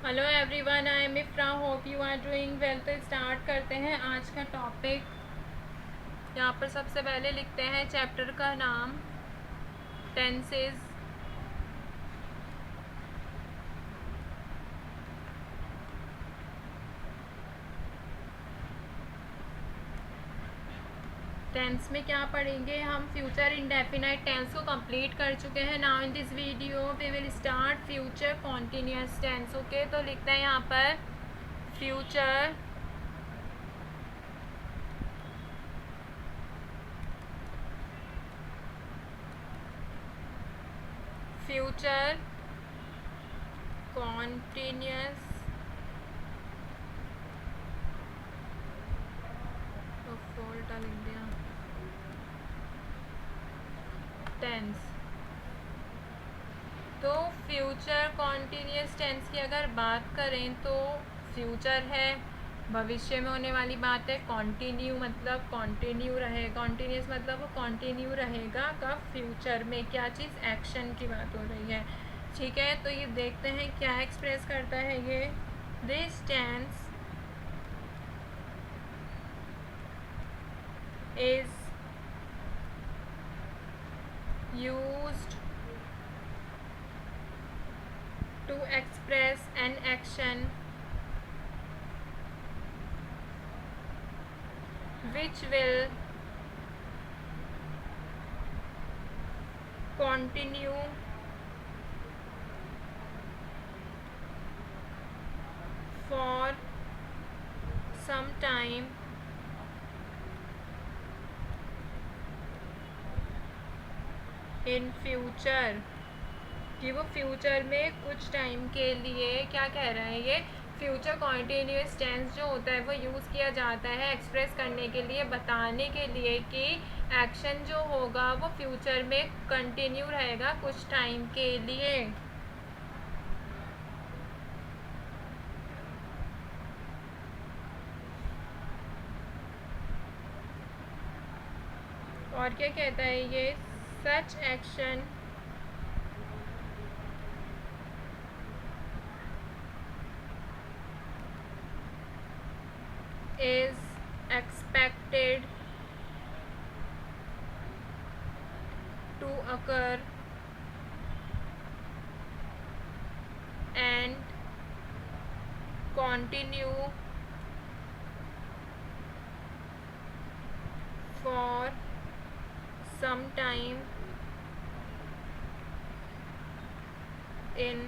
Hello everyone, I am Ifra. Hope you are doing well. तो start करते हैं आज का टॉपिक। यहाँ पर सबसे पहले लिखते हैं चैप्टर का नाम टेंसेस। टेंस में क्या पढ़ेंगे हम? फ्यूचर इंडेफिनाइट टेंस को कंप्लीट कर चुके हैं। Now in this video we will start future continuous tense. Okay, तो लिखते हैं यहाँ पर फ्यूचर फ्यूचर कॉन्टिन्यूस टेंस। तो फ्यूचर कॉन्टिन्यूस टेंस की अगर बात करें तो फ्यूचर है, भविष्य में होने वाली बात है। कॉन्टिन्यू मतलब कॉन्टिन्यू रहे, कॉन्टिन्यूस मतलब वो कॉन्टिन्यू रहेगा। कब? फ्यूचर में। क्या चीज़? एक्शन की बात हो रही है। ठीक है, तो ये देखते हैं क्या एक्सप्रेस करता है ये। This tense is used to express an action which will continue for some time in future, कि वो फ्यूचर में कुछ टाइम के लिए क्या कह रहा है ये। फ्यूचर कॉन्टिन्यूस टेंस जो होता है वो यूज़ किया जाता है एक्सप्रेस करने के लिए, बताने के लिए कि एक्शन जो होगा वो फ्यूचर में कंटिन्यू रहेगा कुछ टाइम के लिए। और क्या कहता है ये? Such action is expected to occur and continue for some time in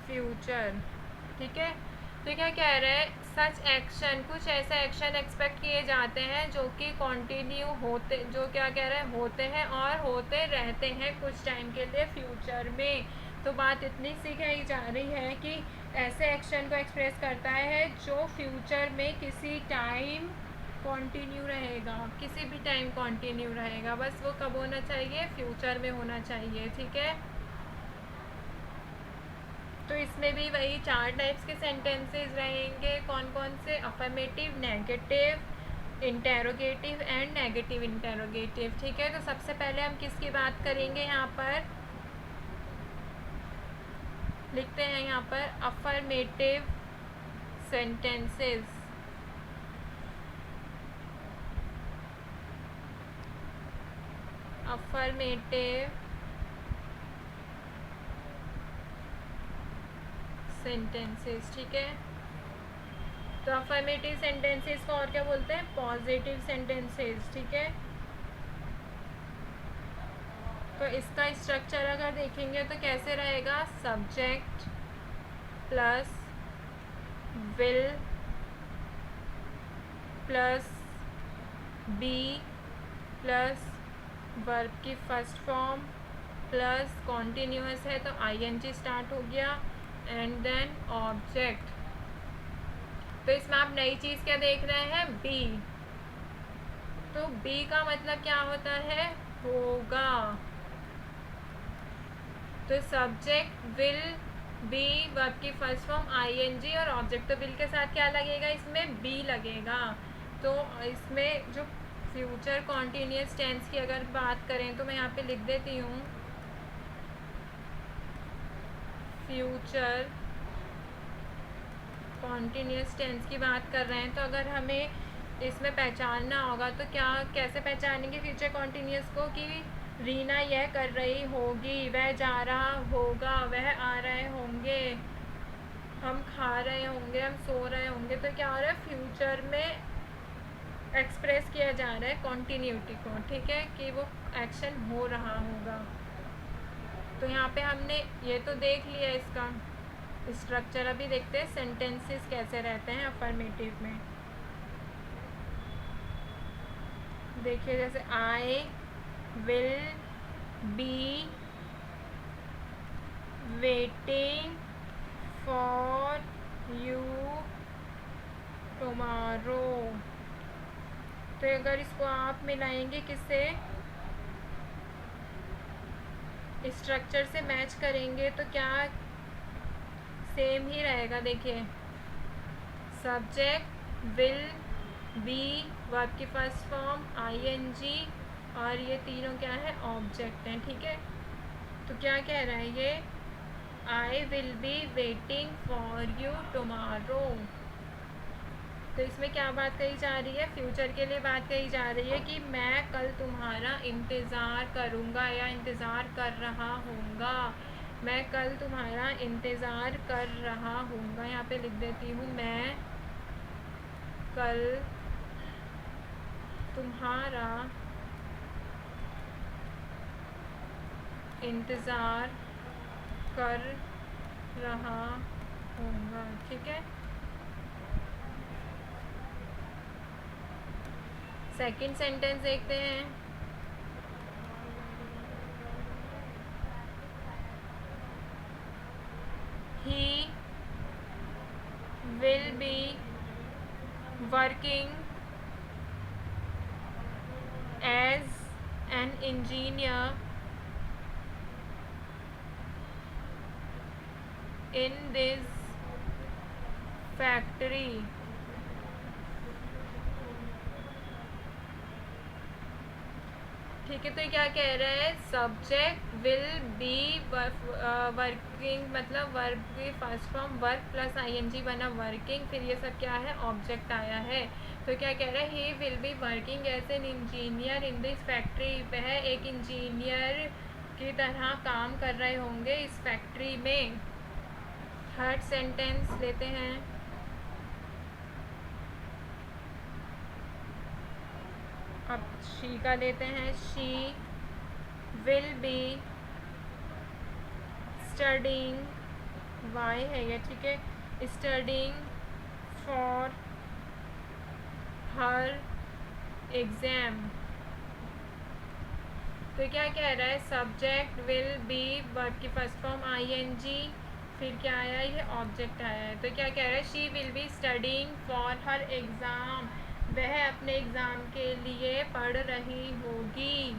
future। ठीक है, तो क्या कह रहे हैं? सच एक्शन, कुछ ऐसा एक्शन एक्सपेक्ट किए जाते हैं जो कि कंटिन्यू होते, जो क्या कह रहे हैं, होते हैं और होते रहते हैं कुछ टाइम के लिए फ्यूचर में। तो बात इतनी सी कही जा रही है कि ऐसे एक्शन को एक्सप्रेस करता है जो फ्यूचर में किसी टाइम कंटिन्यू रहेगा, किसी भी टाइम कंटिन्यू रहेगा। बस वो कब होना चाहिए? फ्यूचर में होना चाहिए। ठीक है, तो इसमें भी वही 4 टाइप्स के सेंटेंसेस रहेंगे। कौन कौन से? Affirmative, negative, interrogative and negative interrogative. ठीक है, तो सबसे पहले हम किसकी बात करेंगे? यहाँ पर लिखते हैं यहाँ पर अफर्मेटिव सेंटेंसेस। Affirmative sentences. ठीक है, तो अफर्मेटिव सेंटेंसेस को और क्या बोलते हैं? Positive sentences. ठीक है, तो इसका स्ट्रक्चर अगर देखेंगे तो कैसे रहेगा? Subject plus will plus be plus verb की फर्स्ट फॉर्म प्लस कॉन्टिन्यूअस है तो आईएनजी स्टार्ट हो गया एंड देन ऑब्जेक्ट। तो इसमें आप नई चीज़ क्या देख रहे हैं? बी। तो बी का मतलब क्या होता है? होगा। तो सब्जेक्ट विल बी, वर्ब की फर्स्ट फॉर्म आईएनजी और ऑब्जेक्ट। तो विल के साथ क्या लगेगा? इसमें बी लगेगा। तो इसमें जो फ्यूचर कॉन्टिन्यूस टेंस की अगर बात करें तो मैं यहाँ पे लिख देती हूँ फ्यूचर कॉन्टिन्यूस टेंस की बात कर रहे हैं, तो अगर हमें इसमें पहचानना होगा तो क्या कैसे पहचानेंगे फ्यूचर कॉन्टिन्यूस को, कि रीना यह कर रही होगी, वह जा रहा होगा, वह आ रहे होंगे, हम खा रहे होंगे, हम सो रहे होंगे। तो क्या हो रहा है, फ्यूचर में एक्सप्रेस किया जा रहा है कॉन्टिन्यूटी को, ठीक है, कि वो एक्शन हो रहा होगा। तो यहाँ पे हमने ये तो देख लिया इसका स्ट्रक्चर। अभी देखते हैं सेंटेंसेस कैसे रहते हैं अफर्मेटिव में। देखिए जैसे I will be waiting for you tomorrow. तो अगर इसको आप मिलाएंगे किससे, स्ट्रक्चर से मैच करेंगे तो क्या सेम ही रहेगा। देखिए सब्जेक्ट विल बी, वर्ब की फर्स्ट फॉर्म आईएनजी, और ये तीनों क्या है, ऑब्जेक्ट हैं, ठीक है। तो क्या कह रहा है ये, I will be waiting for you tomorrow. तो इसमें क्या बात कही जा रही है, फ्यूचर के लिए बात कही जा रही है कि मैं कल तुम्हारा इंतज़ार करूँगा या इंतज़ार कर रहा हूँगा, मैं कल तुम्हारा इंतज़ार कर रहा हूँगा। यहाँ पे लिख देती हूँ, मैं कल तुम्हारा इंतज़ार कर रहा हूँगा, ठीक है। सेकंड सेंटेंस देखते हैं। He will be working as an engineer in this factory। ठीक है, तो क्या कह रहा है, सब्जेक्ट विल बी वर्किंग, मतलब वर्ब की first form work plus ING बना वर्किंग, फिर ये सब क्या है, ऑब्जेक्ट आया है। तो क्या कह रहा है, he will be working as an engineer in this factory, वह एक इंजीनियर की तरह काम कर रहे होंगे इस फैक्ट्री में। थर्ड सेंटेंस लेते हैं। अब शी का लेते हैं। She will be studying, why है ये, ठीक है, स्टडिंग फॉर हर एग्ज़ाम। तो क्या कह रहा है, सब्जेक्ट विल बी, वर्ब की फर्स्ट फॉर्म आईएनजी, फिर क्या आया, ये ऑब्जेक्ट आया है। तो क्या कह रहा है, she will be studying for her exam, वह अपने एग्ज़ाम के लिए पढ़ रही होगी।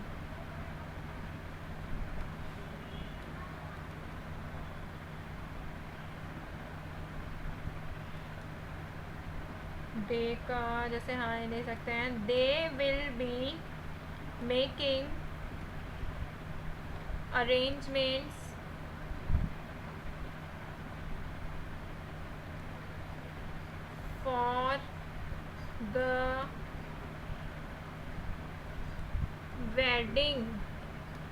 दे का जैसे हाँ ले सकते हैं, they will be making arrangements for the wedding.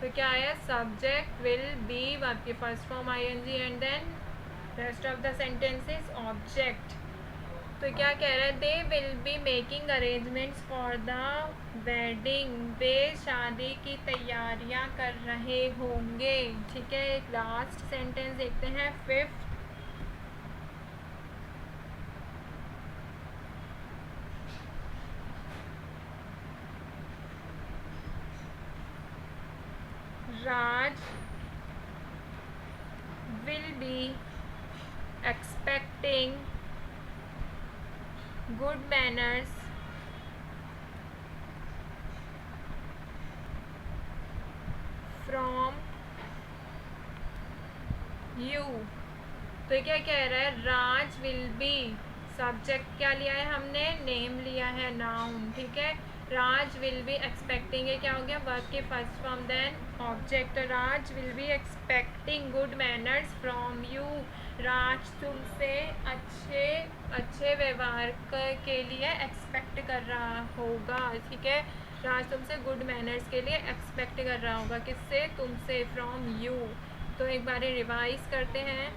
तो क्या है, सब्जेक्ट विल बी, वर्ब की first form ING, and then rest of the sentences object. तो क्या कह रहा है, they will be making arrangements for the wedding, वे शादी की तैयारियां कर रहे होंगे, ठीक है। एक लास्ट सेंटेंस देखते हैं, fifth. Raj will be expecting good manners from you। तो क्या कह रहा है, राज विल बी, सब्जेक्ट क्या लिया है हमने, नेम लिया है, नाउन, ठीक है। राज विल बी एक्सपेक्टिंग, ये क्या हो गया, वर्ब के first form then object. Raj will be expecting good manners from you, Raj तुमसे अच्छे व्यवहार के लिए एक्सपेक्ट कर रहा होगा, ठीक है। राज तुमसे गुड मैनर्स के लिए एक्सपेक्ट कर रहा होगा, किससे, तुमसे, फ्रॉम यू। तो एक बार रिवाइज करते हैं।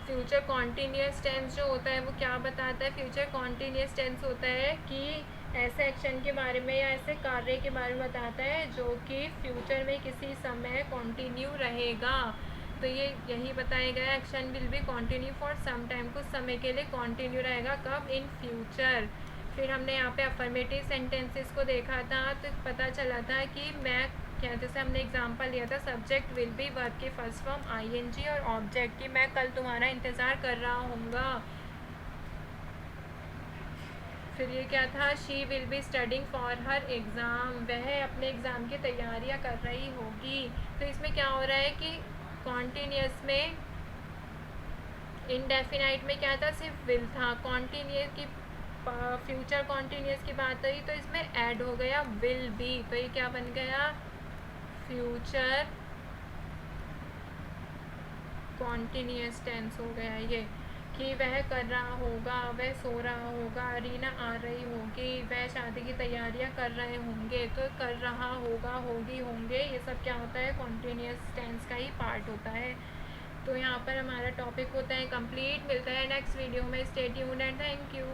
फ्यूचर कॉन्टीन्यूस टेंस जो होता है वो क्या बताता है, फ्यूचर कॉन्टीन्यूस टेंस होता है कि ऐसे एक्शन के बारे में या ऐसे कार्य के बारे में बताता है जो कि फ्यूचर में किसी समय कॉन्टिन्यू रहेगा। तो ये यही बताया गया, action will be continue for some time, कुछ समय के लिए कॉन्टिन्यू रहेगा, कब, इन फ्यूचर। फिर हमने यहाँ पे अफर्मेटिव सेंटेंसेस को देखा था, तो पता चला था कि मैं क्या, जैसे हमने एग्जांपल लिया था, सब्जेक्ट विल बी वर्ब की फर्स्ट फॉर्म आईएनजी और ऑब्जेक्ट की मैं कल तुम्हारा इंतज़ार कर रहा हूँगा। फिर ये क्या था, she will be studying for her exam, वह अपने एग्ज़ाम की तैयारियाँ कर रही होगी। तो इसमें क्या हो रहा है कि कॉन्टीन्यूस में, इनडेफिनाइट में क्या था, सिर्फ विल था, कॉन्टीन्यूस की फ्यूचर कॉन्टीन्यूस की बात हुई तो इसमें ऐड हो गया विल बी, तो ये क्या बन गया, फ्यूचर कॉन्टीन्यूस टेंस हो गया ये, कि वह कर रहा होगा, वह सो रहा होगा, रीना आ रही होगी, वह शादी की तैयारियां कर रहे होंगे, तो कर रहा होगा, होगी, होंगे, ये सब क्या होता है, कॉन्टीन्यूस टेंस का ही पार्ट होता है। तो यहाँ पर हमारा टॉपिक होता है कंप्लीट। मिलता है नेक्स्ट वीडियो में, stay tuned and thank you.